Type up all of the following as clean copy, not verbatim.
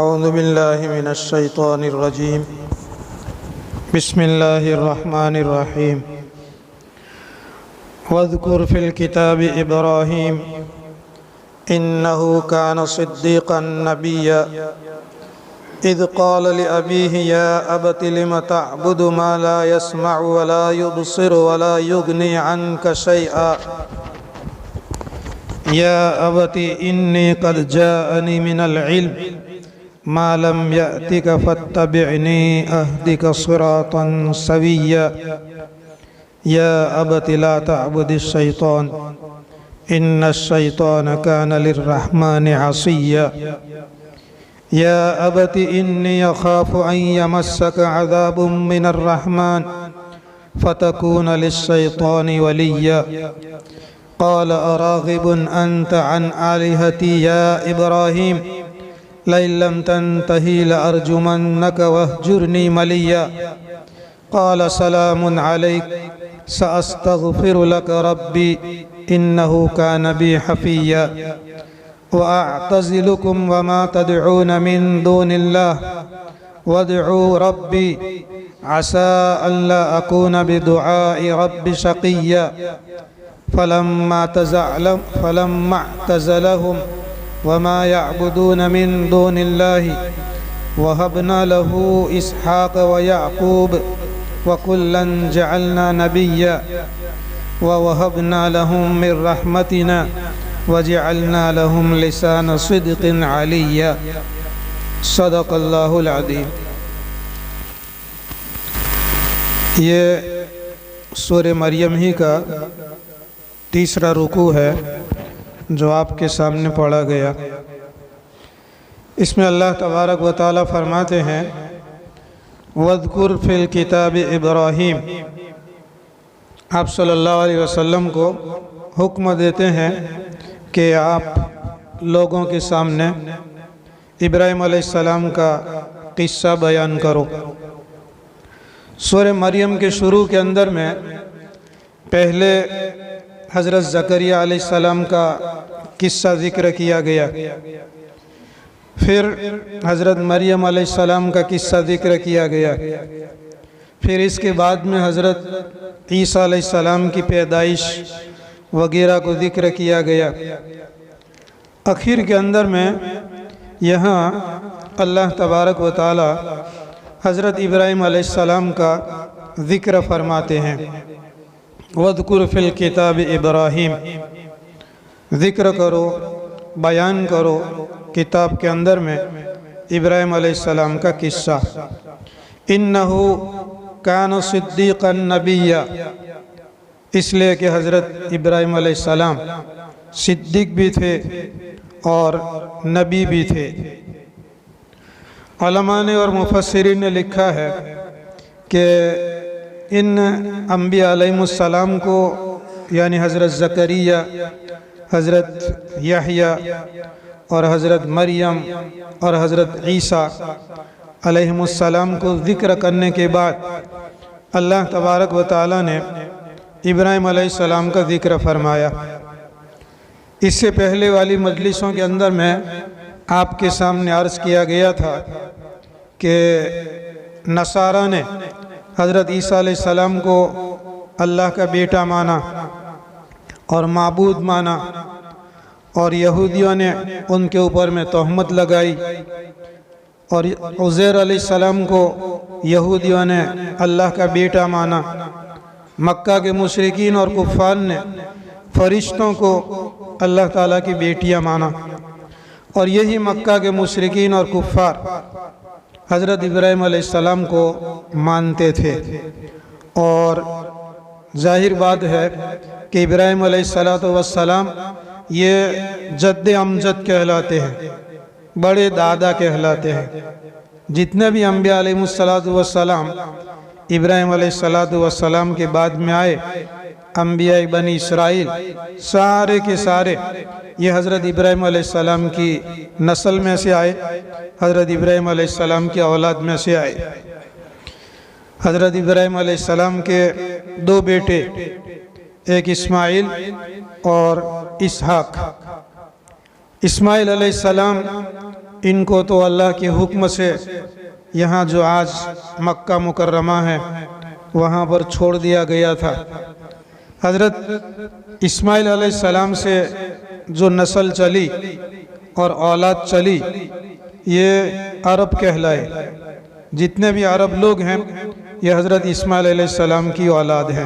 اعوذ باللہ من الشیطان الرجیم بسم اللہ الرحمن الرحیم واذکر فی الکتاب ابراہیم انہ کان صدیقا نبیا اذ قال لأبیہ یا ابت لم تعبد ما لا يسمع ولا يبصر ولا يغنی عنک شیئا یا ابت انی قد جاءنی من العلم ما لم يأتك فاتبعني أهدك صراطا سويا يا أبت لا تعبد الشيطان إن الشيطان كان للرحمن عصيا يا أبت إني أخاف أن يمسك عذاب من الرحمن فتكون للشيطان وليا قال أراغب أنت عن آلهتي يا إبراهيم لئن لم تنتهي لأرجمنك واهجرني مليا قال سلام عليك سأستغفر لك ربي إنه كان بي حفيا وأعتزلكم وما تدعون من دون الله وادعوا ربي عسى أن لا أكون بدعاء ربي شقيا فلما اعتزلهم وما يعبدون من دون الله وهبنا له إسحاق ويعقوب وكلا جعلنا نبيا ووهبنا لهم من رحمتنا وجعلنا لهم لسان صدق عليا صدق اللہ العظیم۔ یہ سورہ مریم ہی کا تیسرا رکوع ہے جو آپ کے سامنے پڑھا گیا۔ اس میں اللہ تبارک و تعالی فرماتے ہیں وَاذْكُرْ فِي الْكِتَابِ ابراہیم، آپ صلی اللہ علیہ وسلم کو حکم دیتے ہیں کہ آپ لوگوں کے سامنے ابراہیم علیہ السلام کا قصہ بیان کرو۔ سورہ مریم کے شروع کے اندر میں پہلے حضرت زکریا علیہ السلام کا قصہ ذکر کیا گیا، پھر حضرت مریم علیہ السلام کا قصہ ذکر کیا گیا، پھر اس کے بعد میں حضرت عیسیٰ علیہ السلام کی پیدائش وغیرہ کو ذکر کیا گیا۔ آخر کے اندر میں یہاں اللہ تبارک و تعالی حضرت ابراہیم علیہ السلام کا ذکر فرماتے ہیں وَاذْكُرْ فِي الْكِتَابِ ابراہیم، ذکر کرو، بیان کرو کتاب کے اندر میں ابراہیم علیہ السلام کا قصہ۔ اِنَّهُ كَانَ صِدِّيقًا نَبِيًّا، اس لیے کہ حضرت ابراہیم علیہ السلام صدیق بھی تھے اور نبی بھی تھے۔ علماء نے اور مفسرین نے لکھا ہے کہ ان انبیاء علیہ السلام کو یعنی حضرت زکریا، حضرت یحییٰ اور حضرت مریم اور حضرت عیسیٰ علیہ السلام کو ذکر کرنے کے بعد اللہ تبارک و تعالی نے ابراہیم علیہ السلام کا ذکر فرمایا۔ اس سے پہلے والی مجلسوں کے اندر میں آپ کے سامنے عرض کیا گیا تھا کہ نصارہ نے حضرت عیسیٰ علیہ السلام کو اللہ کا بیٹا مانا اور معبود مانا، اور یہودیوں نے ان کے اوپر میں تہمت لگائی، اور عزیر علیہ السلام کو یہودیوں نے اللہ کا بیٹا مانا۔ مکہ کے مشرکین اور کفار نے فرشتوں کو اللہ تعالیٰ کی بیٹیاں مانا، اور یہی مکہ کے مشرکین اور کفار حضرت ابراہیم علیہ السلام کو مانتے تھے۔ اور ظاہر بات ہے کہ ابراہیم علیہ السلام یہ جد امجد کہلاتے ہیں، بڑے دادا کہلاتے ہیں۔ جتنے بھی انبیاء علیہ السلام ابراہیم علیہ السلام کے بعد میں آئے، انبیاء بنی اسرائیل سارے کے سارے یہ حضرت ابراہیم علیہ السلام کی نسل میں سے آئے، حضرت ابراہیم علیہ السلام کی اولاد میں سے آئے۔ حضرت ابراہیم علیہ السلام کے دو بیٹے، ایک اسماعیل اور اسحاق۔ اسماعیل علیہ السلام ان کو تو اللہ کے حکم سے یہاں جو آج مکہ مکرمہ ہے وہاں پر چھوڑ دیا گیا تھا۔ حضرت اسماعیل علیہ السلام سے جو نسل چلی اور اولاد چلی یہ عرب کہلائے۔ جتنے بھی عرب لوگ ہیں یہ حضرت اسماعیل علیہ السلام کی اولاد ہے۔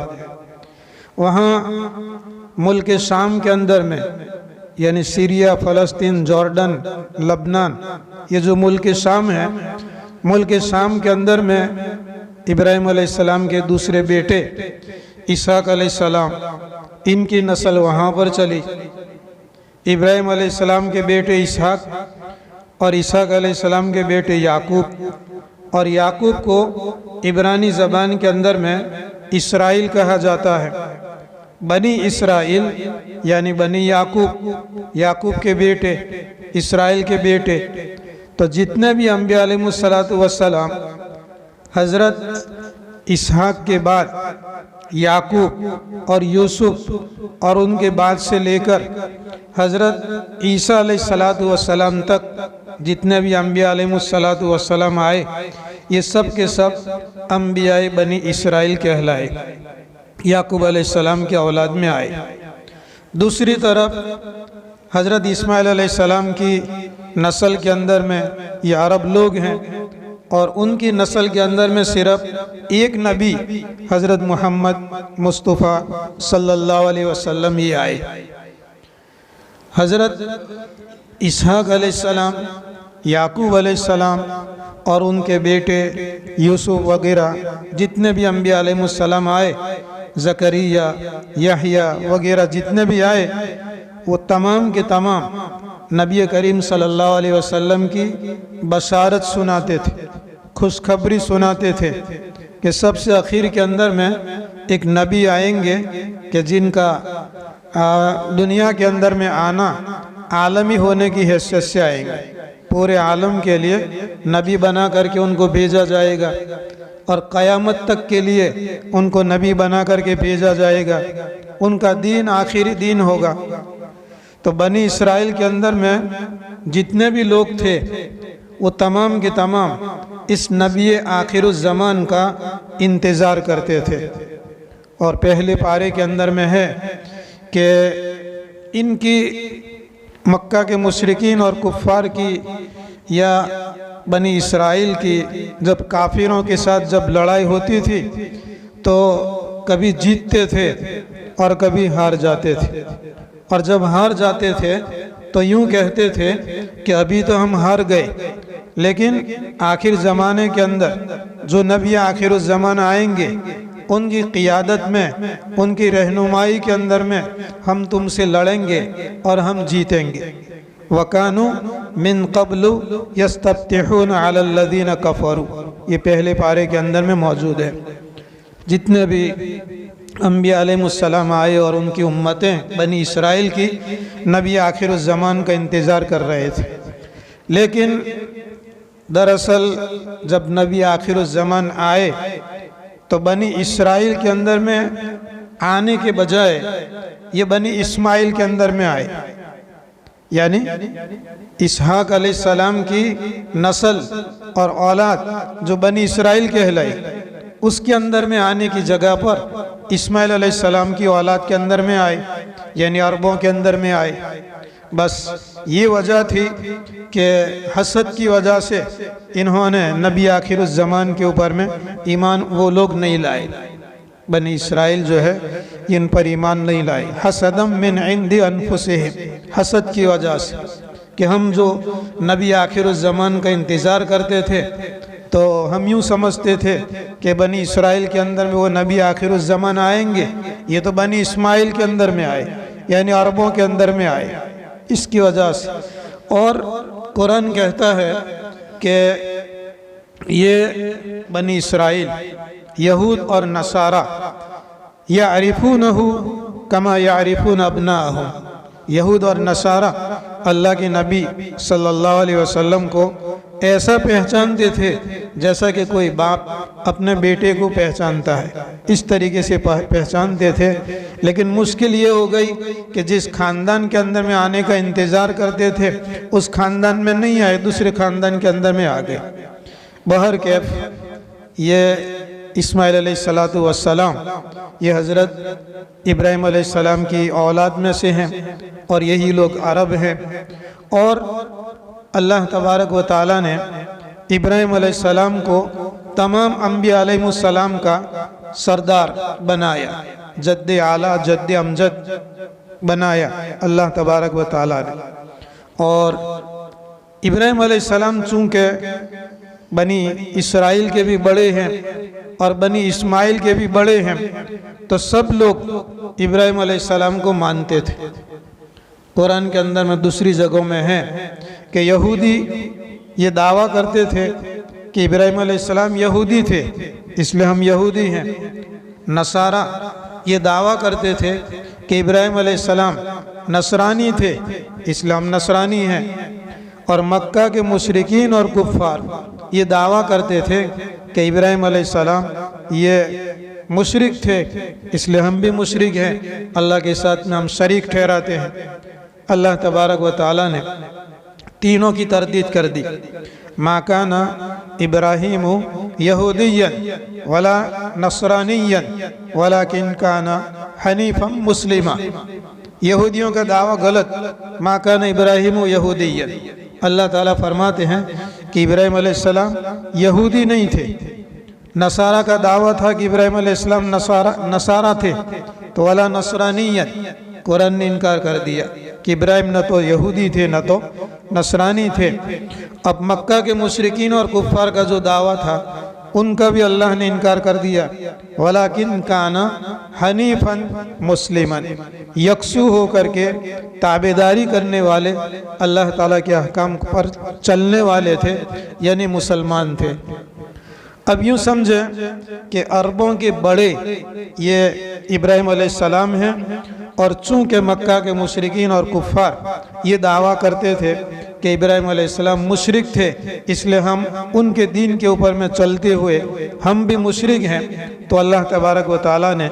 وہاں ملک شام کے اندر میں یعنی سیریا، فلسطین، جارڈن، لبنان، یہ جو ملک شام ہے، ملک شام کے اندر میں ابراہیم علیہ السلام کے دوسرے بیٹے اسحاق علیہ السلام، ان کی نسل وہاں پر چلی۔ ابراہیم علیہ السلام کے بیٹے اسحاق اور اسحاق علیہ السلام کے بیٹے یعقوب، اور یعقوب کو عبرانی زبان کے اندر میں اسرائیل کہا جاتا ہے۔ بنی اسرائیل یعنی بنی یعقوب، یعقوب کے بیٹے، اسرائیل کے بیٹے۔ تو جتنے بھی انبیاء علیہ السلام حضرت اسحاق کے بعد یعقوب اور یوسف اور ان کے بعد سے لے کر حضرت عیسیٰ علیہ السلام تک جتنے بھی انبیاء علیہ السلام آئے یہ سب کے سب انبیاء بنی اسرائیل کہلائے، یعقوب علیہ السلام کے اولاد میں آئے۔ دوسری طرف حضرت اسماعیل علیہ السلام کی نسل کے اندر میں یہ عرب لوگ ہیں، اور ان کی نسل کے اندر میں صرف ایک نبی حضرت محمد مصطفیٰ صلی اللہ علیہ وسلم ہی آئے۔ حضرت اسحاق علیہ السلام، یعقوب علیہ السلام اور ان کے بیٹے یوسف وغیرہ جتنے بھی انبیاء علیہ السلام آئے، زکریا، یحییٰ وغیرہ جتنے بھی آئے، وہ تمام کے تمام نبی کریم صلی اللہ علیہ وسلم کی بشارت سناتے تھے، خوشخبری سناتے تھے کہ سب سے آخر کے اندر میں ایک نبی آئیں گے کہ جن کا دنیا کے اندر میں آنا عالمی ہونے کی حیثیت سے آئیں گے، پورے عالم کے لیے نبی بنا کر کے ان کو بھیجا جائے گا، اور قیامت تک کے لیے ان کو نبی بنا کر کے بھیجا جائے گا، ان کا دین آخری دین ہوگا۔ تو بنی اسرائیل کے اندر میں جتنے بھی لوگ تھے وہ تمام کے تمام اس نبی آخر الزمان کا انتظار کرتے تھے۔ اور پہلے پارے کے اندر میں ہے کہ ان کی مکہ کے مشرکین اور کفار کی یا بنی اسرائیل کی جب کافروں کے ساتھ جب لڑائی ہوتی تھی تو کبھی جیتتے تھے اور کبھی ہار جاتے تھے، اور جب ہار جاتے تھے تو یوں کہتے تھے کہ ابھی تو ہم ہار گئے، لیکن آخر زمانے کے اندر جو نبی آخر الزمان آئیں گے ان کی قیادت میں، ان کی رہنمائی کے اندر میں ہم تم سے لڑیں گے اور ہم جیتیں گے۔ وَكَانُوا مِن قَبْلُ يَسْتَفْتِحُونَ عَلَى الَّذِينَ كَفَرُوا، یہ پہلے پارے کے اندر میں موجود ہے۔ جتنے بھی انبیاء علیہ السلام آئے اور ان کی امتیں بنی اسرائیل کی نبی آخر الزمان کا انتظار کر رہے تھے، لیکن دراصل جب نبی آخر الزمان آئے تو بنی اسرائیل کے اندر میں آنے کے بجائے یہ بنی اسماعیل کے اندر میں آئے، یعنی اسحاق علیہ السلام کی نسل اور اولاد جو بنی اسرائیل کہلائی اس کے اندر میں آنے کی جگہ پر اسماعیل علیہ السلام کی اولاد کے اندر میں آئے، یعنی عربوں کے اندر میں آئے۔ بس یہ وجہ تھی کہ حسد کی وجہ سے انہوں نے نبی آخر الزمان کے اوپر میں ایمان وہ لوگ نہیں لائے، بنی اسرائیل جو ہے ان پر ایمان نہیں لائے۔ حسدم من عند انفسہم، حسد کی وجہ سے کہ ہم جو نبی آخر الزمان کا انتظار کرتے تھے تو ہم یوں سمجھتے تھے کہ بنی اسرائیل کے اندر میں وہ نبی آخر الزمان آئیں گے، یہ تو بنی اسماعیل کے اندر میں آئے، یعنی عربوں کے اندر میں آئے، اس کی وجہ سے۔ اور قرآن کہتا ہے کہ یہ بنی اسرائیل یہود اور نصارہ یعرفونہ کما یعرفون ابناءہم، یہود اور نصارہ اللہ کے نبی صلی اللہ علیہ وسلم کو ایسا پہچانتے تھے جیسا کہ کوئی باپ اپنے بیٹے کو پہچانتا ہے، اس طریقے سے پہچانتے تھے۔ لیکن مشکل یہ ہو گئی کہ جس خاندان کے اندر میں آنے کا انتظار کرتے تھے اس خاندان میں نہیں آئے، دوسرے خاندان کے اندر میں آ گئے۔ بہرکیف یہ اسماعیل علیہ السلام یہ حضرت ابراہیم علیہ السلام کی اولاد میں سے ہیں، اور یہی لوگ عرب ہیں۔ اور اللہ تبارک و تعالیٰ نے ابراہیم علیہ السلام کو تمام انبیاء علیہ السلام کا سردار بنایا، جد اعلیٰ جد امجد بنایا اللہ تبارک و تعالیٰ نے۔ اور ابراہیم علیہ السلام چونکہ بنی اسرائیل کے بھی بڑے ہیں اور بنی اسماعیل کے بھی بڑے ہیں، تو سب لوگ ابراہیم علیہ السلام کو مانتے تھے۔ قرآن کے اندر میں دوسری جگہوں میں ہے کہ یہودی یہ دعویٰ کرتے تھے کہ ابراہیم علیہ السلام یہودی تھے، اس لیے ہم یہودی ہیں۔ نصارہ یہ دعویٰ کرتے تھے کہ ابراہیم علیہ السلام نصرانی تھے، اس لیے ہم نصرانی ہیں۔ اور مکہ کے مشرکین اور کفار یہ دعویٰ کرتے تھے کہ ابراہیم علیہ السلام یہ مشرک تھے، اس لیے ہم بھی مشرک ہیں، اللہ کے ساتھ میں ہم شریک ٹھہراتے ہیں۔ اللہ تبارک و تعالیٰ نے تینوں کی تردید کر دی۔ ما کان ابراہیم یہودیا ولا نصرانیا ولکن کان حنیفا مسلما۔ یہودیوں کا دعویٰ غلط، ما کان ابراہیم یہودیا۔ اللہ تعالیٰ فرماتے ہیں کہ ابراہیم علیہ السلام یہودی نہیں تھے۔ نصارہ کا دعویٰ تھا کہ ابراہیم علیہ السلام نصارہ تھے، تو ولا نصرانیا، قرآن نے انکار کر دیا کہ ابراہیم نہ تو یہودی تھے نہ تو نصرانی تھے۔ اب مکہ کے مشرکین اور کفار کا جو دعویٰ تھا ان کا بھی اللہ نے انکار کر دیا۔ وَلَكِنْ كَانَ حَنِيفًا مُسْلِمًا، یکسو ہو کر کے تابعداری کرنے والے، اللہ تعالیٰ کے احکام پر چلنے والے تھے، یعنی مسلمان تھے۔ اب یوں سمجھیں کہ عربوں کے بڑے یہ ابراہیم علیہ السلام ہیں، اور چونکہ مکہ کے مشرکین اور کفار یہ دعویٰ کرتے تھے کہ ابراہیم علیہ السلام مشرک تھے، اس لیے ہم ان کے دین کے اوپر میں چلتے ہوئے ہم بھی مشرک ہیں، تو اللہ تبارک و تعالیٰ نے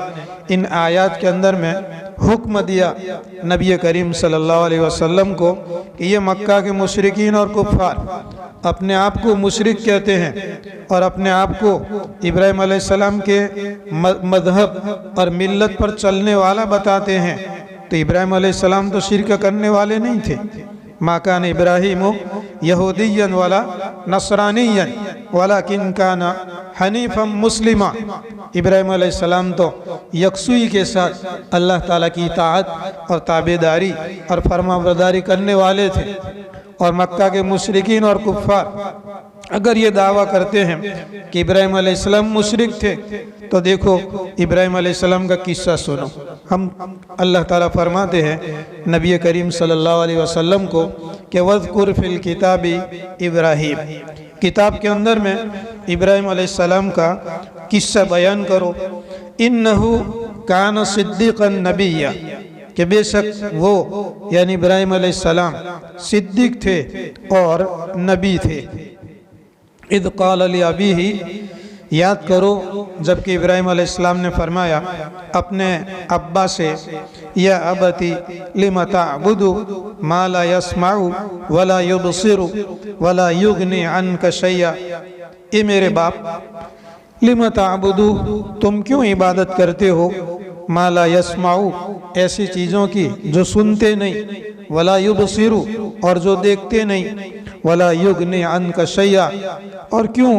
ان آیات کے اندر میں حکم دیا نبی کریم صلی اللہ علیہ وسلم کو کہ یہ مکہ کے مشرکین اور کفار اپنے آپ کو مشرک کہتے ہیں اور اپنے آپ کو ابراہیم علیہ السلام کے مذہب اور ملت پر چلنے والا بتاتے ہیں، تو ابراہیم علیہ السلام تو شرک کرنے والے نہیں تھے۔ ما کان ابراہیم یہودیا ولا نصرانیا ولکن کان حنیفا مسلما۔ ابراہیم علیہ السلام تو یکسوئی کے ساتھ اللہ تعالیٰ کی اطاعت اور تابعداری اور فرمانبرداری کرنے والے تھے۔ اور مکہ کے مشرکین اور کفار اگر یہ دعویٰ کرتے ہیں کہ ابراہیم علیہ السلام مشرک تھے، تو دیکھو ابراہیم علیہ السلام کا قصہ سنو۔ ہم اللہ تعالیٰ فرماتے ہیں نبی کریم صلی اللہ علیہ وسلم کو کہ وَذْكُرْ فِي الْكِتَابِ ابراہیم، کتاب کے اندر میں ابراہیم علیہ السلام کا قصہ بیان کرو۔ اِنَّهُ كَانَ صِدِّقًا نَبِيًّا، کہ بے شک وہ یعنی ابراہیم علیہ السلام صدیق تھے اور نبی تھے۔ اذ قال لأبیہ، یاد کرو جبکہ ابراہیم علیہ السلام نے فرمایا اپنے ابا سے، یا ابتی لم تعبد ما لا يسمع ولا يبصر ولا يغني عنك شيئا، اے میرے باپ، لم تعبد، تم کیوں عبادت کرتے ہو، ما لا يسمع، ایسی چیزوں کی جو سنتے نہیں، ولا يبصر، اور جو دیکھتے نہیں، ولا يغني عنك شيئا، اور کیوں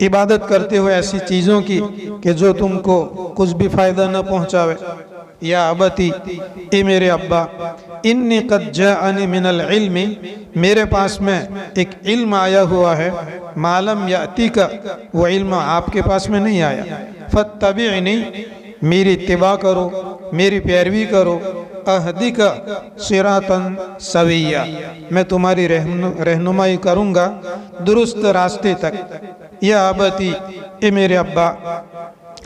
عبادت کرتے ہو ایسی چیزوں کی کہ جو تم کو کچھ بھی فائدہ نہ پہنچاوے۔ یا ابتی، اے میرے ابا، انی قد جاءنی من العلم، میرے پاس میں ایک علم آیا ہوا ہے، ما لم یأتیک، وہ علم آپ کے پاس میں نہیں آیا، فاتبعنی، میری اتباع کرو، میری پیروی کرو، اہدک صراطا سویا، میں تمہاری رہنمائی کروں گا درست راستے تک۔ یا ابتی، اے میرے ابا،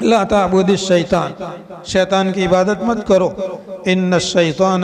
لا تعبد الشیطان، شیطان کی عبادت مت کرو، ان الشیطان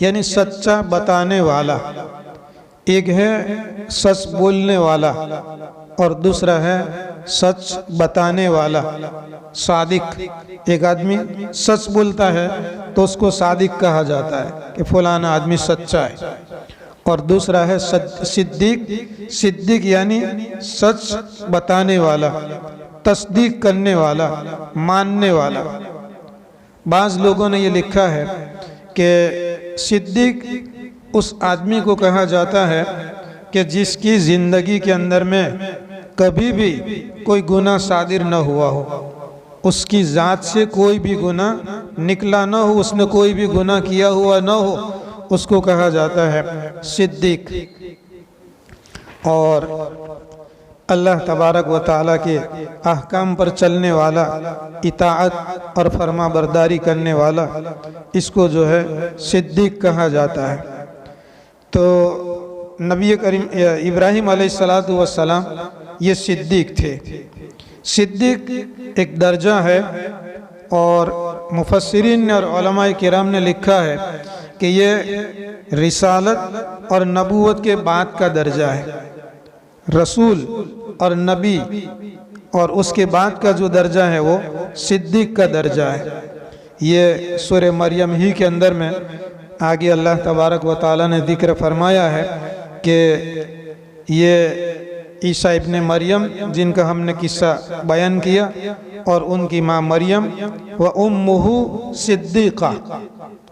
یعنی سچا بتانے والا، ایک ہے سچ بولنے والا اور دوسرا ہے سچ بتانے والا، صادق۔ ایک آدمی سچ بولتا ہے تو اس کو صادق کہا جاتا ہے کہ فلانا آدمی سچا ہے، اور دوسرا ہے صدیق۔ صدیق یعنی سچ بتانے والا، تصدیق کرنے والا، ماننے والا۔ بعض لوگوں نے یہ لکھا ہے کہ صدیق اس آدمی کو کہا جاتا ہے کہ جس کی زندگی کے اندر میں کبھی بھی کوئی گناہ صادر نہ ہوا ہو، اس کی ذات سے کوئی بھی گناہ نکلا نہ ہو، اس نے کوئی بھی گناہ کیا ہوا نہ ہو، اس کو کہا جاتا ہے صدیق۔ اور اللہ تبارک و تعالیٰ کے احکام پر چلنے والا، اطاعت اور فرما برداری کرنے والا، اس کو جو ہے صدیق کہا جاتا ہے۔ تو نبی کریم ابراہیم علیہ السلام یہ صدیق تھے۔ صدیق ایک درجہ ہے، اور مفسرین اور علماء کرام نے لکھا ہے کہ یہ رسالت اور نبوت کے بعد کا درجہ ہے۔ رسول اور نبی اور اس کے بعد کا جو درجہ ہے وہ صدیق کا درجہ ہے۔ یہ سورہ مریم ہی کے اندر میں آگے اللہ تبارک و تعالیٰ نے ذکر فرمایا ہے کہ یہ عیسیٰ ابن مریم جن کا ہم نے قصہ بیان کیا، اور ان کی ماں مریم، وَأُمُّهُ صِدِّقَةٌ،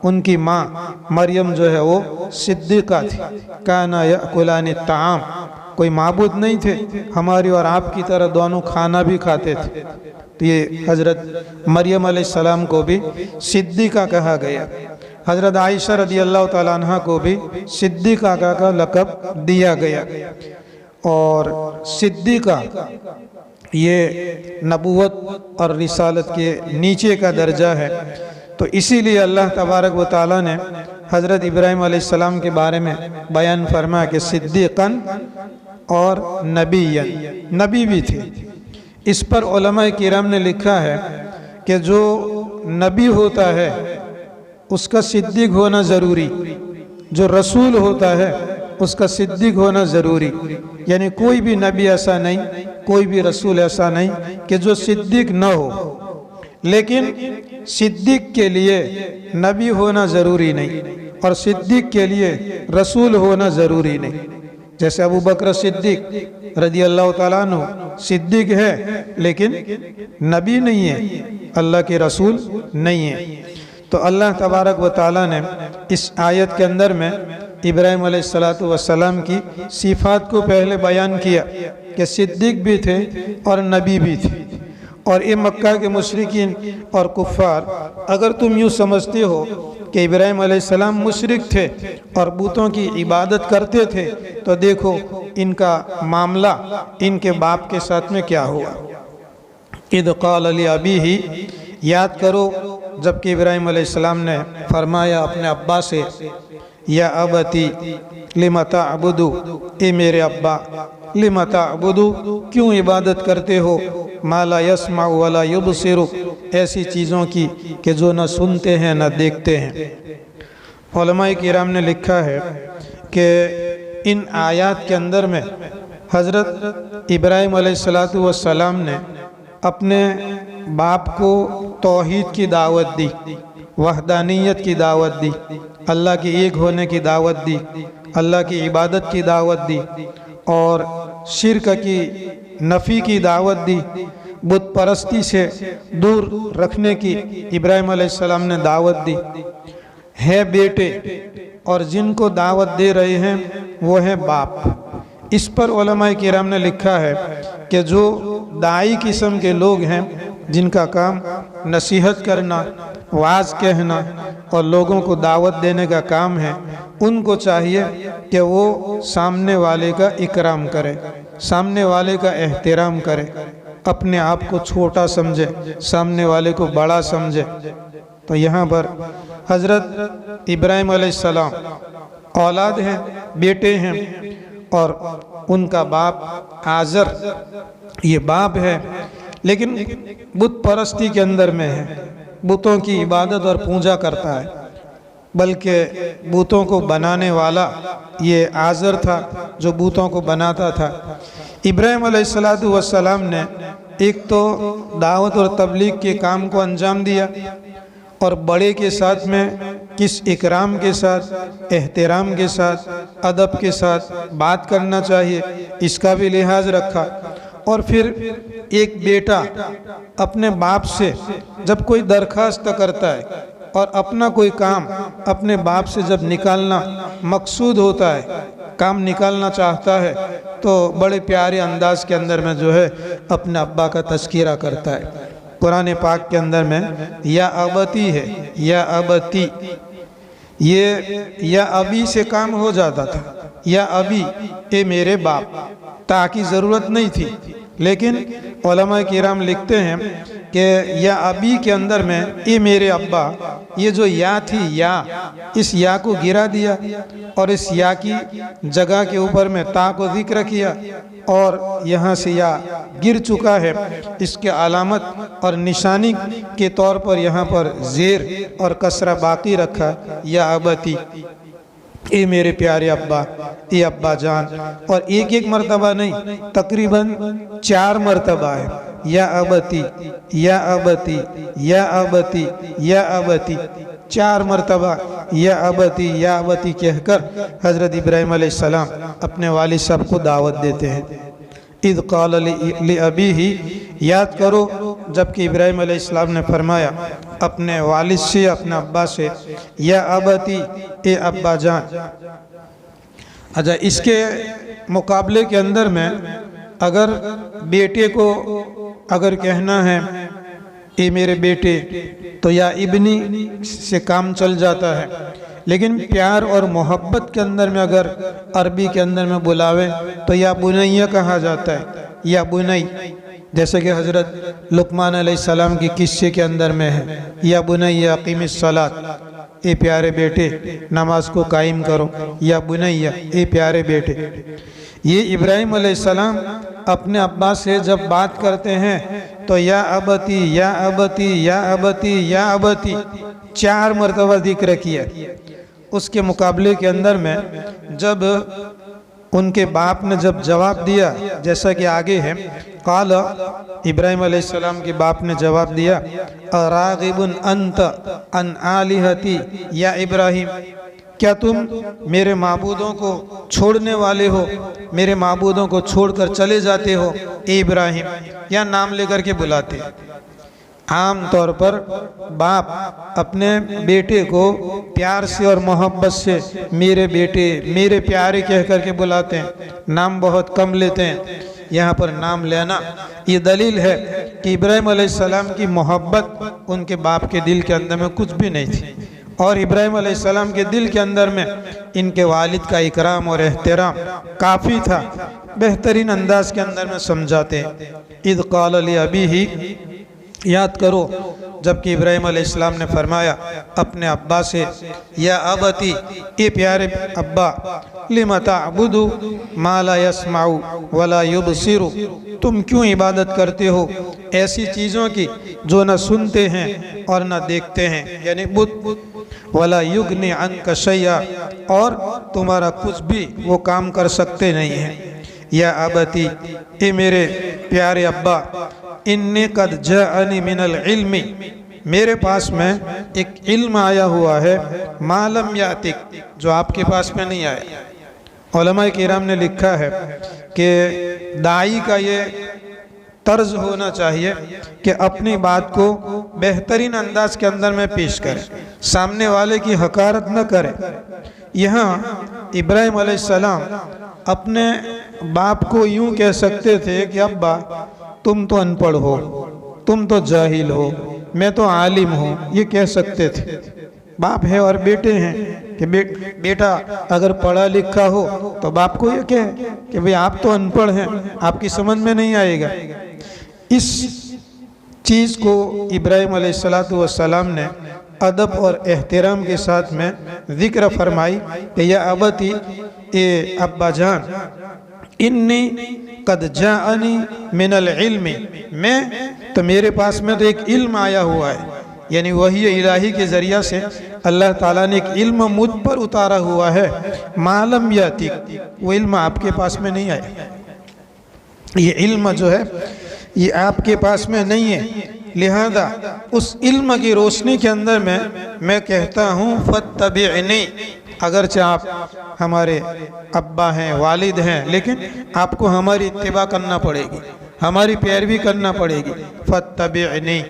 ان کی ماں مریم جو ہے وہ صدیقہ تھی۔ كَانَا يَأْكُلَانِ الطَّعَامَ، کوئی معبود نہیں تھے، ہماری اور آپ کی طرح دونوں کھانا بھی کھاتے تھے۔ تو یہ حضرت مریم علیہ السلام کو بھی صدیقہ کہا گیا۔ حضرت عائشہ رضی اللہ تعالیٰ عنہ کو بھی صدیقہ کا لقب دیا گیا۔ اور صدیقہ یہ نبوت اور رسالت کے نیچے کا درجہ ہے۔ تو اسی لیے اللہ تبارک و تعالیٰ نے حضرت ابراہیم علیہ السلام کے بارے میں بیان فرمایا کہ صدیقاً اور نبیًا، نبی بھی تھے۔ اس پر علماء کرام نے لکھا ہے کہ جو نبی ہوتا ہے اس کا صدیق ہونا ضروری، جو رسول ہوتا ہے اس کا صدیق ہونا ضروری۔ یعنی کوئی بھی نبی ایسا نہیں، کوئی بھی رسول ایسا نہیں کہ جو صدیق نہ ہو، لیکن صدیق کے لیے نبی ہونا ضروری نہیں، اور صدیق کے لیے رسول ہونا ضروری نہیں۔ جیسے ابو بکر صدیق رضی اللہ تعالیٰ عنہ صدیق ہے لیکن نبی نہیں ہے، اللہ کے رسول نہیں ہے۔ تو اللہ تبارک و تعالیٰ نے اس آیت کے اندر میں ابراہیم علیہ السلام کی صفات کو پہلے بیان کیا کہ صدیق بھی تھے اور نبی بھی تھے۔ اور یہ مکہ کے مشرکین اور کفار، اگر تم یوں سمجھتے ہو کہ ابراہیم علیہ السلام مشرک تھے اور بتوں کی عبادت کرتے تھے، تو دیکھو ان کا معاملہ ان کے باپ کے ساتھ میں کیا ہوا۔ اذ قال لأبیہ، یاد کرو جبکہ ابراہیم علیہ السلام نے فرمایا اپنے ابا سے، یا ابتی لم تعبد، اے میرے ابا، لم تعبد، کیوں عبادت کرتے ہو، ما لا يسمع ولا يبصر، ایسی چیزوں کی کہ جو نہ سنتے ہیں نہ دیکھتے ہیں۔ علماء کرام نے لکھا ہے کہ ان آیات کے اندر میں حضرت ابراہیم علیہ السلام نے اپنے باپ کو توحید کی دعوت دی، وحدانیت کی دعوت دی، اللہ کے ایک ہونے کی دعوت دی، اللہ کی عبادت کی دعوت دی، اور شرک کی نفی کی دعوت دی، بت پرستی سے دور رکھنے کی ابراہیم علیہ السلام نے دعوت دی۔ ہے بیٹے، اور جن کو دعوت دے رہے ہیں وہ ہیں باپ۔ اس پر علماء کرام نے لکھا ہے کہ جو داعی قسم کے لوگ ہیں جن کا کام نصیحت کرنا، وعظ کہنا اور لوگوں کو دعوت دینے کا کام ہے، ان کو چاہیے کہ وہ سامنے والے کا اکرام کرے، سامنے والے کا احترام کرے، اپنے آپ کو چھوٹا سمجھے، سامنے والے کو بڑا سمجھے۔ تو یہاں پر حضرت ابراہیم علیہ السلام اولاد ہیں، بیٹے ہیں، اور ان کا باپ آزر یہ باپ ہے، لیکن بت پرستی کے اندر میں ہے، بتوں کی عبادت اور پوجا کرتا ہے۔ بلکہ بتوں کو بنانے والا یہ آزر تھا جو بتوں کو بناتا تھا۔ ابراہیم علیہ السلام نے ایک تو دعوت اور تبلیغ کے کام کو انجام دیا، اور بڑے کے ساتھ میں کس اکرام کے ساتھ، احترام کے ساتھ، ادب کے ساتھ بات کرنا چاہیے اس کا بھی لحاظ رکھا۔ اور پھر ایک بیٹا اپنے باپ سے جب کوئی درخواست کرتا ہے اور اپنا کوئی کام اپنے باپ سے جب نکالنا مقصود ہوتا ہے، کام نکالنا چاہتا ہے، تو بڑے پیارے انداز کے اندر میں جو ہے اپنے ابا کا تذکرہ کرتا ہے۔ قرآن پاک کے اندر میں یا ابتی ہے، یا ابتی، یہ یا ابی سے کام ہو جاتا تھا، یا ابی، اے میرے باپ، تا کی ضرورت نہیں تھی، لیکن علماء کرام لکھتے ہیں کہ یا ابی کے اندر میں اے میرے ابا، یہ جو یا تھی، یا اس یا کو گرا دیا اور اس یا کی جگہ کے اوپر میں تا کو ذکر کیا، اور یہاں سے یا گر چکا ہے، اس کے علامت اور نشانی کے طور پر یہاں پر زیر اور کسرہ باقی رکھا، یا ابتی، اے میرے پیارے ابا، اے ابا جان۔ اور ایک ایک مرتبہ نہیں، تقریباً 4 مرتبہ ہے، یا ابتی، یا ابتی، یا ابتی، یا ابتی، 4 مرتبہ یا ابتی یا ابتی کہہ کر حضرت ابراہیم علیہ السلام اپنے والد صاحب کو دعوت دیتے ہیں۔ اذ قال لأبیہ، یاد کرو جبکہ ابراہیم علیہ السلام نے فرمایا اپنے والد سے، اپنے ابا سے، یا ابتی، اے ابا جان۔ اچھا، اس کے مقابلے کے اندر میں اگر بیٹے کو اگر کہنا ہے اے میرے بیٹے، تو یا ابنی سے کام چل جاتا ہے، لیکن پیار اور محبت کے اندر میں اگر عربی کے اندر میں بلاوے تو یا بنیہ کہا جاتا ہے، یا بنی، جیسے کہ حضرت لقمان علیہ السلام کی قصے کے اندر میں ہے، یا بنی اقیم الصلاۃ، اے پیارے بیٹے نماز کو قائم کرو، یا بنی، اے پیارے بیٹے۔ یہ ابراہیم علیہ السلام اپنے ابا سے جب بات کرتے ہیں تو یا ابتی، یا ابتی، یا ابتی، یا ابتی 4 مرتبہ ذکر کیا۔ اس کے مقابلے کے اندر میں جب ان کے باپ نے جب جواب دیا، جیسا کہ آگے ہے، قال، ابراہیم علیہ السلام کے باپ نے جواب دیا، اراغب انت عن آلہتی یا ابراہیم، کیا تم میرے معبودوں کو چھوڑنے والے ہو، میرے معبودوں کو چھوڑ کر چلے جاتے ہو اے ابراہیم؟ یا نام لے کر کے بلاتے۔ عام طور پر باپ اپنے بیٹے کو پیار سے اور محبت سے میرے بیٹے، میرے پیارے کہہ کر کے بلاتے ہیں، نام بہت کم لیتے ہیں۔ یہاں پر نام لینا یہ دلیل ہے کہ ابراہیم علیہ السلام کی محبت ان کے باپ کے دل کے اندر میں کچھ بھی نہیں تھی، اور ابراہیم علیہ السلام کے دل کے اندر میں ان کے والد کا اکرام اور احترام کافی تھا۔ بہترین انداز کے اندر میں سمجھاتے ہیں۔ اذ قال لأبیہ، یاد کرو جبکہ ابراہیم علیہ السلام نے فرمایا اپنے ابا سے، یا ابتی، اے پیارے ابا، لم تعبد ما لا يسمع ولا يبصر، تم کیوں عبادت کرتے ہو ایسی چیزوں کی جو نہ سنتے ہیں اور نہ دیکھتے ہیں، یعنی بت، ولا یغنی عنک شیئا، اور تمہارا کچھ بھی وہ کام کر سکتے نہیں ہیں۔ یا ابتی، اے میرے پیارے ابا، انی قد جاءنی من العلم، میرے پاس میں ایک علم آیا ہوا ہے، ما لم یاتک، جو آپ کے پاس میں نہیں آیا۔ علماء کرام نے لکھا ہے کہ داعی کا یہ طرز ہونا چاہیے کہ اپنی بات کو بہترین انداز کے اندر میں پیش کرے، سامنے والے کی حقارت نہ کرے۔ یہاں ابراہیم علیہ السلام اپنے باپ کو یوں کہہ سکتے تھے کہ ابا تم تو ان پڑھ ہو، تم تو جاہل ہو، میں تو عالم ہوں، یہ کہہ سکتے تھے۔ باپ ہے اور بیٹے ہیں کہ بیٹا اگر پڑھا لکھا ہو تو باپ کو یہ کہے کہ بھئی آپ تو ان پڑھ ہیں، آپ کی سمجھ میں نہیں آئے گا۔ اس چیز کو ابراہیم علیہ السلام نے ادب اور احترام کے ساتھ میں ذکر فرمائی کہ یا ابتی، اے ابا جان، انی قد جاءنی من العلم، میں تو میرے پاس میں تو ایک علم آیا ہوا ہے، یعنی وحی الہی کے ذریعہ سے اللہ تعالیٰ نے ایک علم مجھ پر اتارا ہوا ہے، معلوم یاتک، وہ علم آپ کے پاس میں نہیں آیا، یہ علم جو ہے یہ آپ کے پاس میں نہیں ہے، لہذا اس علم کی روشنی کے اندر میں کہتا ہوں فاتبعنی، اگرچہ آپ ہمارے ابا ہیں، والد ہیں، لیکن آپ کو ہماری اتباع کرنا پڑے گی، ہماری پیروی کرنا پڑے گی، فاتبعنی،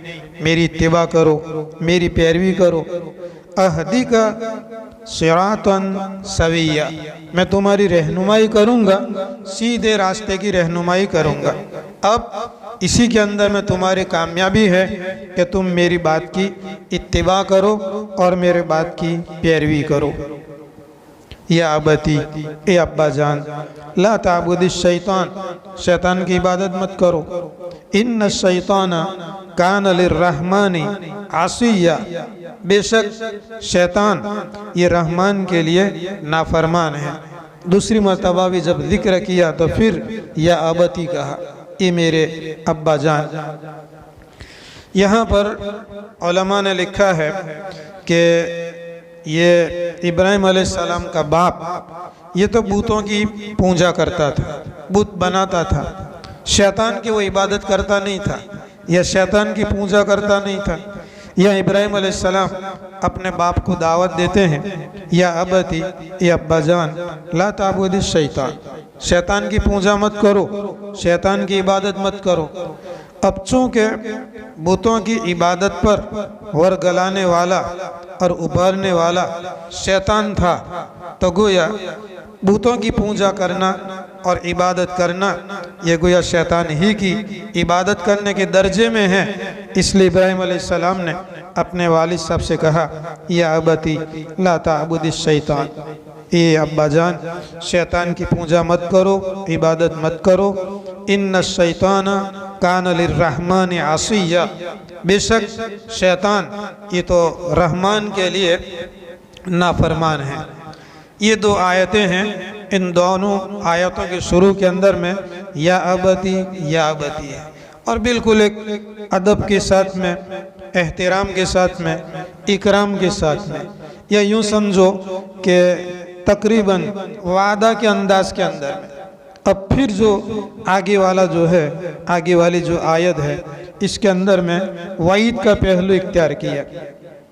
میری اتباع کرو، میری پیروی کرو، اہدیک صراطا سویا، میں تمہاری رہنمائی کروں گا، سیدھے راستے کی رہنمائی کروں گا۔ اب اسی کے اندر میں تمہاری کامیابی ہے کہ تم میری بات کی اتباع کرو اور میرے بات کی پیروی کرو۔ یا ابتی، اے ابا جان، لا تعبد الشیطان، شیطان کی عبادت مت کرو، ان الشیطان کان للرحمن عصیا، بے شک شیطان یہ رحمان کے لیے نافرمان ہے۔ دوسری مرتبہ بھی جب ذکر کیا تو پھر یا ابتی کہا، اے میرے ابا جان۔ یہاں پر علماء نے لکھا ہے کہ یہ ابراہیم علیہ السلام کا باپ یہ تو بتوں کی پوجا کرتا تھا، بت بناتا تھا، شیطان کی وہ عبادت کرتا نہیں تھا یا شیطان کی پوجا کرتا نہیں تھا۔ یا ابراہیم علیہ السلام اپنے باپ کو دعوت دیتے ہیں، یا ابتی، اے ابا جان، لا تعبد الشیطان، شیطان کی پوجا مت کرو، شیطان کی عبادت مت کرو۔ اب چونکہ بتوں کی عبادت پر ورگلانے والا اور ابھارنے والا شیطان تھا، تو گویا بتوں کی پوجا کرنا اور عبادت کرنا یہ گویا شیطان ہی کی عبادت کرنے کے درجے میں ہے۔ اس لیے ابراہیم علیہ السلام نے اپنے والد صاحب سے کہا، یا ابتی لا تعبد الشیطان، اے ابا جان، شیطان کی پوجا مت کرو، عبادت مت کرو، ان الشیطان کان للرحمن عصیا، بے شک شیطان یہ تو رحمان کے لیے نافرمان ہے۔ یہ دو آیتیں ہیں، ان دونوں آیتوں کے شروع کے اندر میں یا ابتی یا ابتی ہے، اور بالکل ایک ادب کے ساتھ میں، احترام کے ساتھ میں، اکرام کے ساتھ میں، یا یوں سمجھو کہ تقریباً وعدہ کے انداز کے اندر میں۔ اب پھر جو آگے والا جو ہے، آگے والی جو آیت ہے، اس کے اندر میں وعید کا پہلو اختیار کیا۔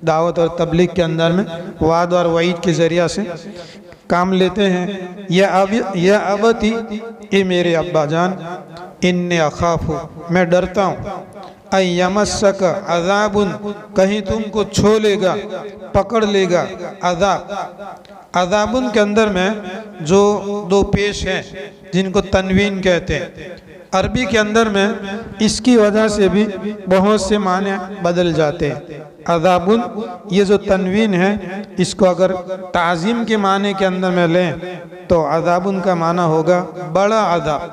دعوت اور تبلیغ کے اندر میں وعد اور وعید کے ذریعہ سے کام لیتے ہیں۔ یا ابتی، اے میرے ابا جان، انی اخاف، میں ڈرتا ہوں، ان یمسک عذاب، کہیں تم کو چھو لے گا، پکڑ لے گا عذاب۔ عذابن کے اندر میں جو دو پیش ہیں جن کو تنوین کہتے ہیں، عربی کے اندر میں اس کی وجہ سے بھی بہت سے معنی بدل جاتے ہیں۔ عذابن، یہ جو تنوین ہے، اس کو اگر تعظیم کے معنی کے اندر میں لیں تو عذابن کا معنی ہوگا بڑا عذاب،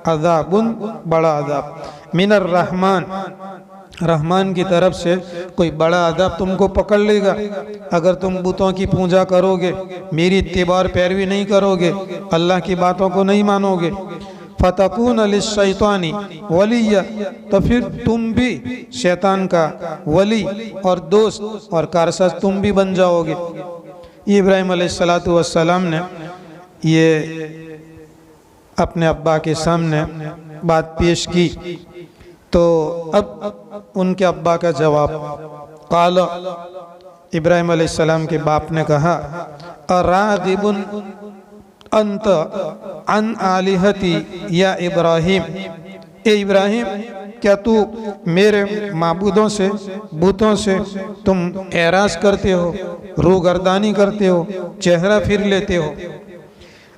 عذابن بڑا عذاب، من الرحمن، رحمان کی طرف سے کوئی بڑا عذاب تم کو پکڑ لے گا اگر تم بتوں کی پوجا کرو گے، میری اتباع اور پیروی نہیں کرو گے، اللہ کی باتوں کو نہیں مانو گے۔ فَتَكُونَ لِلشَّيْطَانِ وَلِيًّا، تو پھر تم بھی شیطان کا ولی اور دوست اور کارساز تم بھی بن جاؤ گے۔ یہ ابراہیم علیہ السلام نے یہ اپنے ابا کے سامنے بات پیش کی، تو اب ان کے ابا کا جواب، قال، ابراہیم علیہ السلام کے باپ نے کہا، اراغب انت عن آلہتی یا ابراہیم، اے ابراہیم، کیا تو میرے معبودوں سے، بتوں سے تم اعراض کرتے ہو، روگردانی کرتے ہو، چہرہ پھر لیتے ہو؟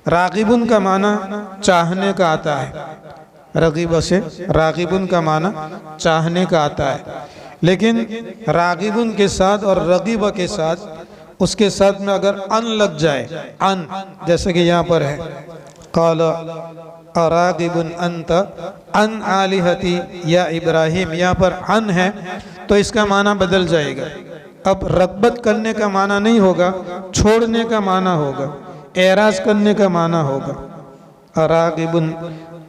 راغبن کا معنی چاہنے کا آتا ہے، رغیب سے راغبن کا معنی چاہنے کا آتا ہے، لیکن راغبن کے ساتھ اور رغیب کے ساتھ اس کے ساتھ میں اگر ان لگ جائے، ان جیسے کہ یہاں پر ہے، قال اراغب انت عن آلہتی یا ابراہیم، یہاں پر ان ہے تو اس کا معنی بدل جائے گا۔ اب رغبت کرنے کا معنی نہیں ہوگا، چھوڑنے کا معنی ہوگا، اعراض کرنے کا معنی ہوگا۔ اراغب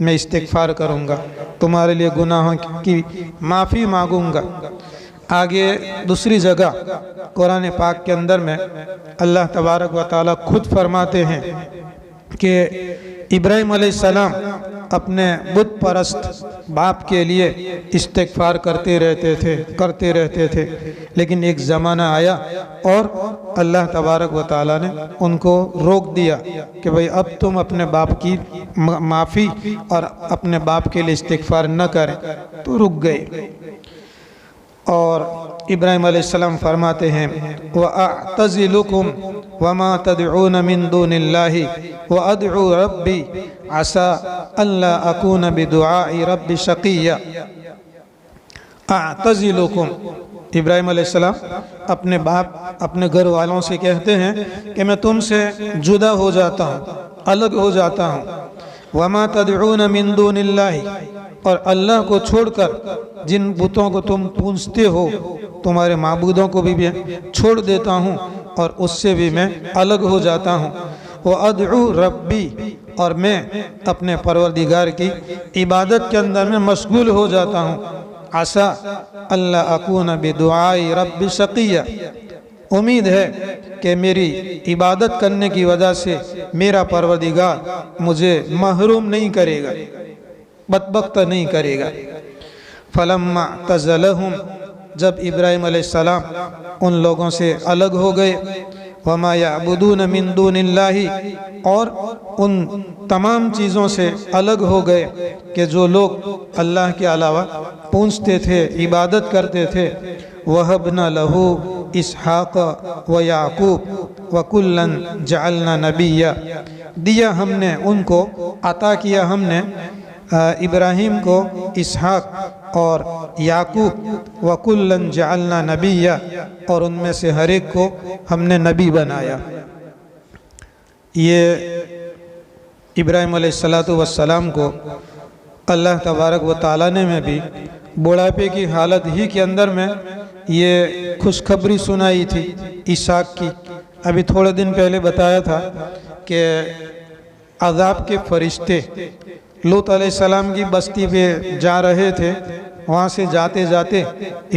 میں استغفار کروں گا، تمہارے لیے گناہوں کی معافی مانگوں گا۔ آگے دوسری جگہ قرآن پاک کے اندر میں اللہ تبارک و تعالیٰ خود فرماتے ہیں کہ ابراہیم علیہ السلام اپنے بت پرست باپ کے لیے استغفار کرتے رہتے تھے، لیکن ایک زمانہ آیا اور اللہ تبارک و تعالیٰ نے ان کو روک دیا کہ بھئی اب تم اپنے باپ کی معافی اور اپنے باپ کے لیے استغفار نہ کریں، تو رک گئے۔ اور ابراہیم علیہ السلام فرماتے ہیں وَأَعْتَزِلُكُمْ وَمَا تَدْعُونَ مِن دُونِ اللَّهِ وَأَدْعُو رَبِّي عَسَىٰ أَلَّا أَكُونَ بِدُعَاءِ رَبِّ شَقِيًّا۔ اعتزلکم، ابراہیم علیہ السلام اپنے باپ اپنے گھر والوں سے کہتے ہیں کہ میں تم سے جدا ہو جاتا ہوں، الگ ہو جاتا ہوں۔ وَمَا تَدْعُونَ مِن دُونِ اللَّهِ، اور اللہ کو چھوڑ کر جن بتوں کو تم پوجتے ہو، تمہارے معبودوں کو بھی چھوڑ دیتا ہوں اور اس سے بھی میں الگ ہو جاتا ہوں۔ وَأَدْعُو رَبِّي، اور میں اپنے پروردگار کی عبادت کے اندر میں مشغول ہو جاتا ہوں۔ عَسَىٰ أَلَّا أَكُونَ بِدُعَاءِ رَبِّ شَقِيًّا، امید ہے کہ میری عبادت کرنے کی وجہ سے میرا پروردگار مجھے محروم نہیں کرے گا، بدبخت نہیں کرے گا۔ فَلَمَّا اعْتَزَلَهُمْ، جب ابراہیم علیہ السلام ان لوگوں سے الگ ہو گئے، وَمَا يَعْبُدُونَ مِن دُونِ اللَّهِ، اور ان تمام چیزوں سے الگ ہو گئے کہ جو لوگ اللہ کے علاوہ پوجتے تھے، عبادت کرتے تھے۔ وَهَبْنَا لَهُ إِسْحَاقَ وَيَعْقُوبَ وَكُلًّا جَعَلْنَا نَبِيًّا، دیا ہم نے ان کو، عطا کیا ہم نے ابراہیم کو، اسحاق اور یعقوب، وَكُلًّا جَعَلْنَا نَبِيًّا، اور ان میں سے ہر ایک کو ہم نے نبی بنایا۔ یہ ابراہیم علیہ السلام کو اللہ تبارک و تعالیٰ نے میں بھی بڑھاپے کی حالت ہی کے اندر میں یہ خوشخبری سنائی تھی اسحاق کی۔ ابھی تھوڑے دن پہلے بتایا تھا کہ عذاب کے فرشتے لوط علیہ السلام کی بستی پہ جا رہے تھے، وہاں سے جاتے جاتے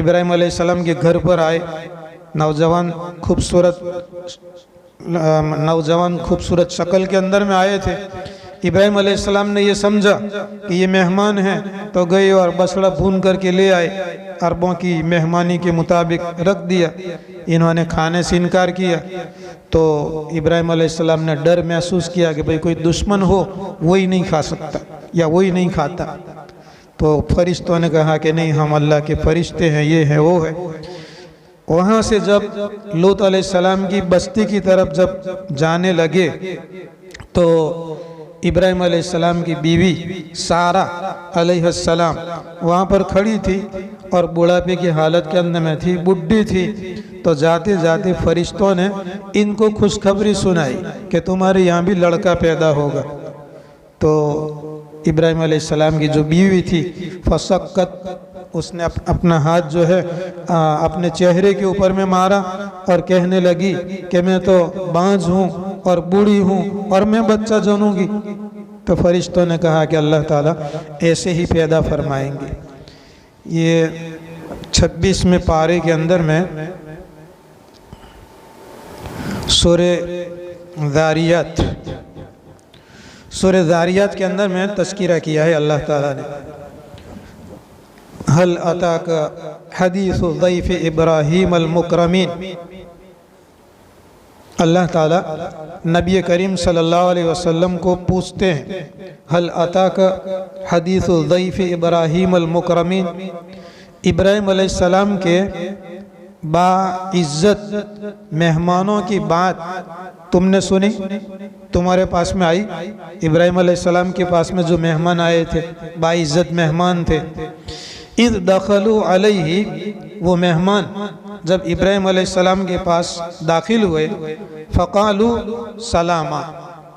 ابراہیم علیہ السلام کے گھر پر آئے۔ نوجوان خوبصورت شکل کے اندر میں آئے تھے۔ ابراہیم علیہ السلام نے یہ سمجھا کہ یہ مہمان ہیں، تو گئے اور بسڑا بھون کر کے لے آئے، عربوں کی مہمانی کے مطابق رکھ دیا۔ انہوں نے کھانے سے انکار کیا تو ابراہیم علیہ السلام نے ڈر محسوس کیا کہ بھئی کوئی دشمن ہو وہی نہیں کھا سکتا یا وہی نہیں کھاتا۔ تو فرشتوں نے کہا کہ نہیں، ہم اللہ کے فرشتے ہیں، یہ ہے وہ ہے۔ وہاں سے جب لوط علیہ السلام کی بستی کی طرف جب جانے لگے تو ابراہیم علیہ السلام کی بیوی سارہ علیہ السلام وہاں پر کھڑی تھی اور بڑھاپے کی حالت کے اندر میں تھی، بڈھی تھی۔ تو جاتے جاتے فرشتوں نے ان کو خوشخبری سنائی کہ تمہارے یہاں بھی لڑکا پیدا ہوگا۔ تو ابراہیم علیہ السلام کی جو بیوی تھی فسقت، اس نے اپنا ہاتھ جو ہے اپنے چہرے کے اوپر میں مارا اور کہنے لگی کہ میں تو بانجھ ہوں اور بوڑھی ہوں اور میں بچہ جنوں گی۔ تو فرشتوں نے کہا کہ اللہ تعالیٰ ایسے ہی پیدا فرمائیں گے۔ یہ 26ویں پارے کے اندر میں سورہ ذاریات کے اندر میں تذکرہ کیا ہے اللہ تعالیٰ نے۔ هل اتاک حدیث ضیف ابراہیم المکرمین، اللہ تعالیٰ نبی کریم صلی اللہ علیہ وسلم کو پوچھتے ہیں هل اتاک حدیث ضیف ابراہیم المکرمین، ابراہیم علیہ السلام کے باعزت مہمانوں کی بات تم نے سنی، تمہارے پاس میں آئی؟ ابراہیم علیہ السلام کے پاس میں جو مہمان آئے تھے، باعزت مہمان تھے۔ اذ دخلوا علیہ، وہ مہمان جب ابراہیم علیہ السلام کے پاس داخل ہوئے، فقالوا سلاما،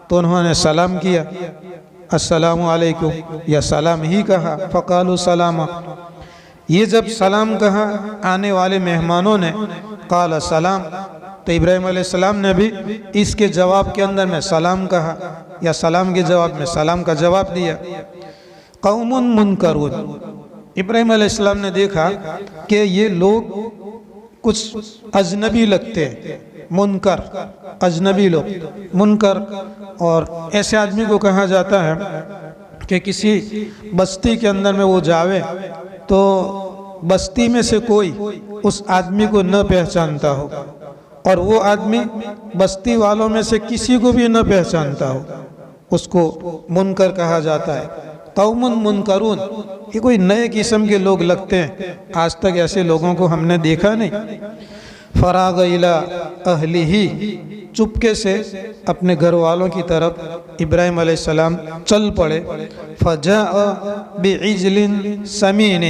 تو انہوں نے سلام کیا، السلام علیکم، یا سلام ہی کہا، فقالوا سلاما۔ یہ جب سلام کہا آنے والے مہمانوں نے، قال سلام، تو ابراہیم علیہ السلام نے بھی اس کے جواب کے اندر میں سلام کہا، یا سلام کے جواب میں سلام کا جواب دیا۔ قوم منکرون، ابراہیم علیہ السلام نے دیکھا کہ یہ لوگ کچھ اجنبی لگتے ہیں، منکر اجنبی لوگ، منکر اور ایسے آدمی کو کہا جاتا ہے کہ کسی بستی کے اندر میں وہ جاوے تو بستی میں سے کوئی اس آدمی کو نہ پہچانتا ہو اور وہ آدمی بستی والوں میں سے کسی کو بھی نہ پہچانتا ہو، اس کو منکر کہا جاتا ہے۔ قوم منکرون، یہ کوئی نئے قسم کے لوگ لگتے ہیں، آج تک ایسے لوگوں کو ہم نے دیکھا نہیں۔ فراغ الی اہلہ، چپکے سے اپنے گھر والوں کی طرف ابراہیم علیہ السلام چل پڑے۔ فجاء بعجل سمین،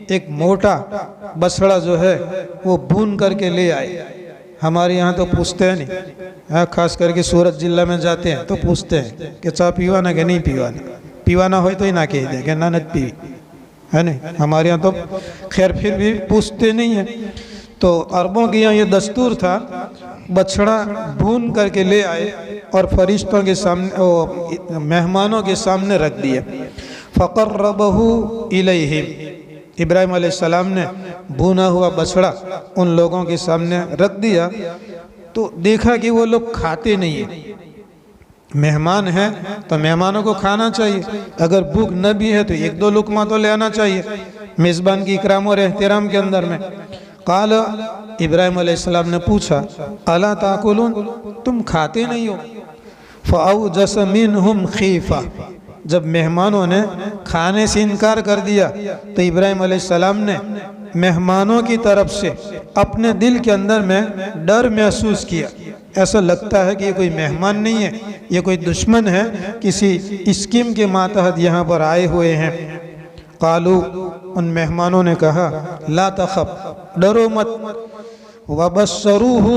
ایک موٹا بسڑا جو ہے وہ بھون کر کے لے آئے۔ ہمارے یہاں تو پوچھتے ہیں نہیں، خاص کر کے سورت ضلع میں جاتے ہیں تو پوچھتے ہیں کہ چاہ پیوانا کہ نہیں پیوانا ہوئے تو ہی نہ کہہ دیں کہ نانت پیوی ہے نہیں۔ ہمارے یہاں تو خیر پھر بھی پوچھتے نہیں ہیں، تو عربوں کے یہاں یہ دستور تھا، بچڑا بھون کر کے لے آئے اور فرشتوں کے سامنے، مہمانوں کے سامنے رکھ دیا۔ فقربہ الیہم، ابراہیم علیہ السلام نے بھونا ہوا بچڑا ان لوگوں کے سامنے رکھ دیا تو دیکھا کہ وہ لوگ کھاتے نہیں ہیں۔ مہمان ہیں تو مہمانوں کو کھانا چاہیے، اگر بھوک نہ بھی ہے تو ایک دو لقمہ تو لینا چاہیے میزبان کی اکرام اور احترام کے اندر میں۔ قال، ابراہیم علیہ السلام نے پوچھا، الا تاکلون، تم کھاتے نہیں ہو؟ فاوجس منہم خیفہ، جب مہمانوں نے کھانے سے انکار کر دیا تو ابراہیم علیہ السلام نے مہمانوں کی طرف سے اپنے دل کے اندر میں ڈر محسوس کیا، ایسا لگتا ہے کہ یہ کوئی مہمان نہیں ہے، یہ کوئی دشمن ہے، کسی اسکیم کے ماتحت یہاں پر آئے ہوئے ہیں۔ قالو، ان مہمانوں نے کہا، لا تخف، ڈرو مت، وبشروہ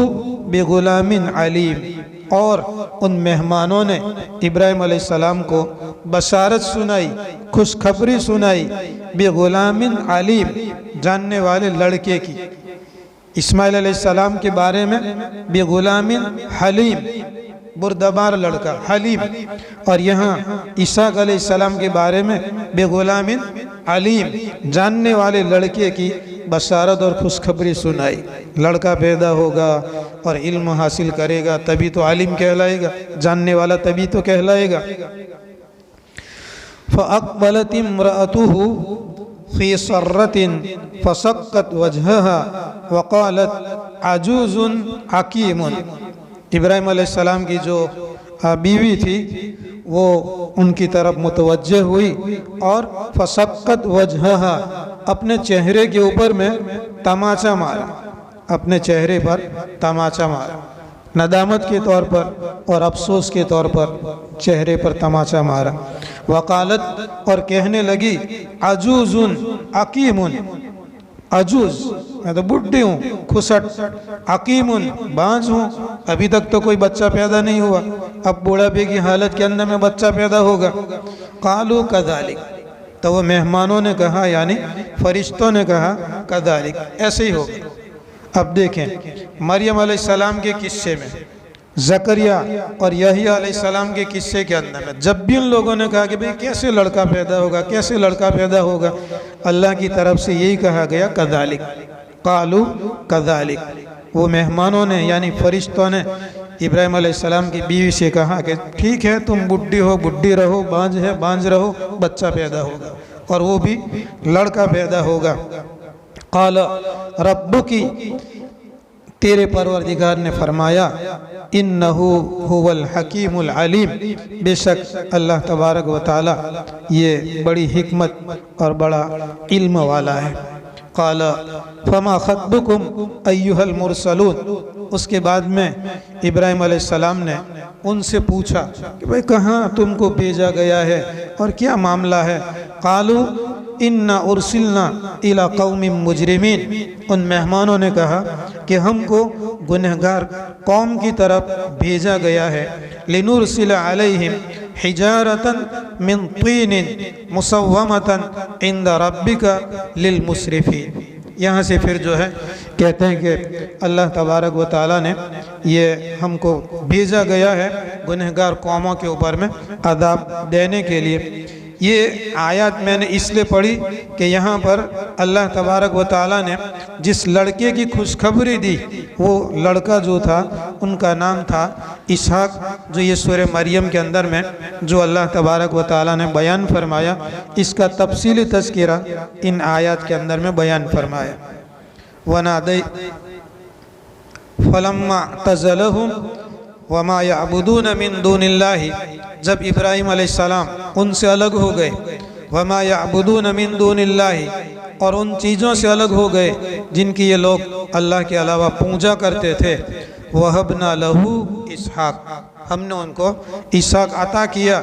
بغلام علیم، اور ان مہمانوں نے ابراہیم علیہ السلام کو بشارت سنائی، خوشخبری سنائی، بغلام علیم، جاننے والے لڑکے کی، اسماعیل علیہ السلام کے بارے میں بغلام حلیم، بردبار لڑکا حلیم، اور یہاں اسحاق علیہ السلام کے بارے میں بغلام علیم، جاننے والے لڑکے کی بشارت اور خوشخبری سنائی۔ لڑکا پیدا ہوگا اور علم حاصل کرے گا تبھی تو عالم کہلائے گا، جاننے والا تبھی تو کہلائے گا۔ فَأَقْبَلَتِ امْرَأَتُهُ فِي صَرَّةٍ فَسَقَّتْ وَجْهَهَا وَقَالَتْ عَجُوزٌ حَكِيمٌ، ابراہیم علیہ السلام کی جو بیوی تھی وہ ان کی طرف متوجہ ہوئی اور فَسَقَّتْ وَجْهَهَا، اپنے چہرے کے اوپر میں تماچا مارا، اپنے چہرے پر تماچا مارا، ندامت کے طور پر اور افسوس کے طور پر چہرے پر تماچا مارا۔ وقالت، اور کہنے لگی، عجوز عقیم، عجوز میں تو بڈھی ہوں، کھسٹ، عقیم بانجھ ہوں، ابھی تک تو کوئی بچہ پیدا نہیں ہوا، اب بوڑھاپے کی حالت کے اندر میں بچہ پیدا ہوگا۔ قالوا کذالک، تو وہ مہمانوں نے کہا، یعنی فرشتوں نے کہا، کذالک، ایسے ہی ہوگا۔ اب دیکھیں مریم علیہ السلام کے قصے میں، زکریہ اور یحییٰ علیہ السلام کے قصے کے اندر میں جب بھی ان لوگوں نے کہا کہ بھئی کیسے لڑکا پیدا ہوگا، کیسے لڑکا پیدا ہوگا، اللہ کی طرف سے یہی کہا گیا، کذالک، قالوا کذالک۔ وہ مہمانوں نے یعنی فرشتوں نے ابراہیم علیہ السلام کی بیوی سے کہا کہ ٹھیک ہے، تم بڈھی ہو، بڈھی رہو، بانجھ ہے، بانجھ رہو، بچہ پیدا ہوگا اور وہ بھی لڑکا پیدا ہوگا۔ قال ربکی، تیرے پروردگار نے فرمایا، انہو هو الحکیم العلیم، بے شک اللہ تبارک و تعالی یہ بڑی حکمت اور بڑا علم والا ہے۔ قال فما خطبکم ایہا المرسلون، اس کے بعد میں ابراہیم علیہ السلام نے ان سے پوچھا کہ بھئی کہاں تم کو بھیجا گیا ہے اور کیا معاملہ ہے؟ قالوا انا ارسلنا الی قوم مجرمین، ان مہمانوں نے کہا کہ ہم کو گنہگار قوم کی طرف بھیجا گیا ہے، لنرسل علیہم حجارۃ من طین مسومۃ عند ربک للمسرفین۔ یہاں سے پھر جو ہے کہتے ہیں کہ اللہ تبارک و تعالیٰ نے یہ ہم کو بھیجا گیا ہے گنہگار قوموں کے اوپر میں عذاب دینے کے لیے۔ یہ آیات میں نے اس لیے پڑھی کہ یہاں پر اللہ تبارک و تعالیٰ نے جس لڑکے کی خوشخبری دی وہ لڑکا جو تھا ان کا نام تھا اسحاق، جو یہ سورہ مریم کے اندر میں جو اللہ تبارک و تعالیٰ نے بیان فرمایا، اس کا تفصیلی تذکرہ ان آیات کے اندر میں بیان فرمایا۔ وَنَادَيْ فَلَمَّا اعْتَزَلَهُمْ وَمَا يَعْبُدُونَ مِن دُونِ اللَّهِ، جب ابراہیم علیہ السلام ان سے الگ ہو گئے، وَمَا يَعْبُدُونَ مِن دُونِ اللَّهِ، اور ان چیزوں سے الگ ہو گئے جن کی یہ لوگ اللہ کے علاوہ پوجا کرتے تھے، وَهَبْنَا لَهُ اسحاق، ہم نے ان کو اسحاق عطا کیا،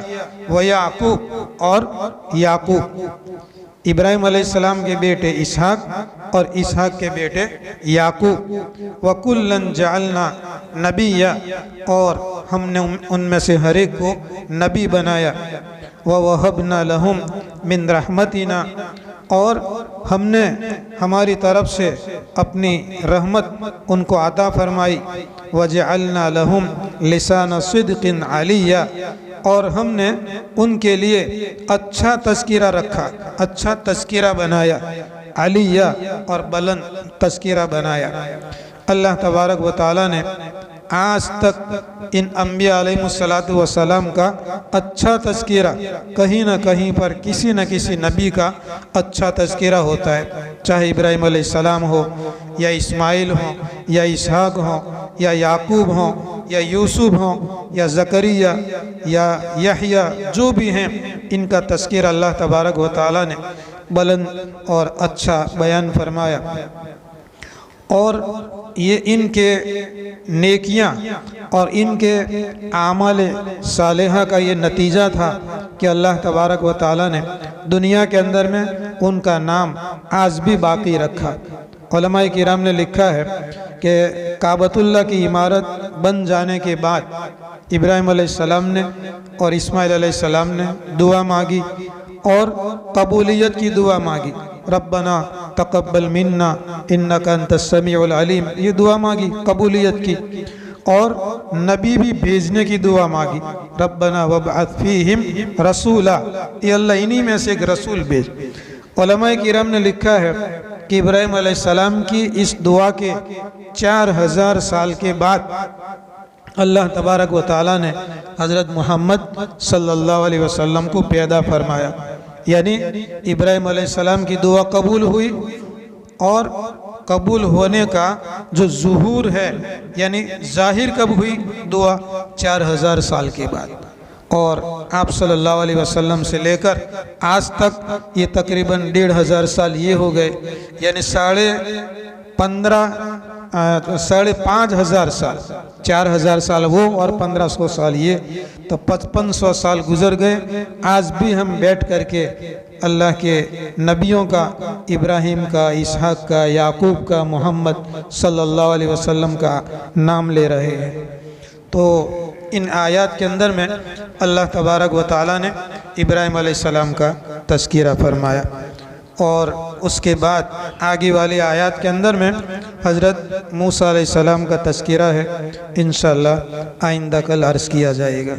وَيَعْقُوب، اور یعقوب، ابراہیم علیہ السلام کے بیٹے اسحاق اور اسحاق کے بیٹے یعقوب، وَكُلًّا جَعَلْنَا نَبِيًّا، اور ہم نے ان میں سے ہر ایک کو نبی بنایا، وَوَهَبْنَا لَهُمْ مِن رَحْمَتِنَا، اور ہم نے ہماری طرف سے اپنی رحمت ان کو عطا فرمائی، وَجَعَلْنَا لَهُمْ لِسَانَ صِدْقٍ عَلِيًّا، اور ہم نے ان کے لیے اچھا تذکرہ رکھا، اچھا تذکرہ بنایا، علیہ اور بلند تذکرہ بنایا۔ اللہ تبارک و تعالیٰ نے آج تک ان انبیاء علیہ السلام کا اچھا تذکرہ کہیں نہ کہیں پر کسی نہ کسی نبی کا اچھا تذکرہ ہوتا ہے، چاہے ابراہیم علیہ السلام ہو یا اسماعیل ہوں یا اسحاق ہوں یا یعقوب ہوں یا یوسف ہوں یا زکریا یا یحییٰ، جو بھی ہیں ان کا تذکرہ اللہ تبارک و تعالیٰ نے بلند اور اچھا بیان فرمایا، اور یہ ان کے نیکیاں اور ان کے اعمال صالحہ کا یہ نتیجہ تھا کہ اللہ تبارک و تعالیٰ نے دنیا کے اندر میں ان کا نام آج بھی باقی رکھا۔ علماء کرام نے لکھا ہے کہ کعبۃ اللہ کی عمارت بن جانے کے بعد ابراہیم علیہ السلام نے اور اسماعیل علیہ السلام نے دعا مانگی اور قبولیت کی دعا مانگی، ربنا تقبل منا انک انت السمیع العلیم، یہ دعا مانگی قبولیت کی، اور نبی بھی بھیجنے کی دعا مانگی، ربنا وابعث فیہم رسولا، یہ اللہ انہی میں سے ایک رسول بھیج۔ علماء کرام نے لکھا ہے کہ ابراہیم علیہ السلام کی اس دعا کے 4000 سال کے بعد اللہ تبارک و تعالیٰ نے حضرت محمد صلی اللہ علیہ وسلم کو پیدا فرمایا، یعنی ابراہیم علیہ السلام کی دعا قبول ہوئی، اور قبول ہونے کا جو ظہور ہے یعنی ظاہر کب ہوئی دعا؟ 4000 سال کے بعد، اور آپ صلی اللہ علیہ وسلم سے لے کر آج تک یہ تقریباً 1500 سال یہ ہو گئے، یعنی 5500 سال، 4000 سال وہ اور 1500 سال یہ، تو 5500 سال گزر گئے۔ آج بھی ہم بیٹھ کر کے اللہ کے نبیوں کا، ابراہیم کا، اسحاق کا، یعقوب کا، محمد صلی اللہ علیہ وسلم کا نام لے رہے ہیں۔ تو ان آیات کے اندر میں اللہ تبارک و تعالیٰ نے ابراہیم علیہ السلام کا تذکرہ فرمایا، اور اس کے بعد آگے والی آیات کے اندر میں حضرت موسیٰ علیہ السلام کا تذکرہ ہے، انشاءاللہ آئندہ کل عرض کیا جائے گا۔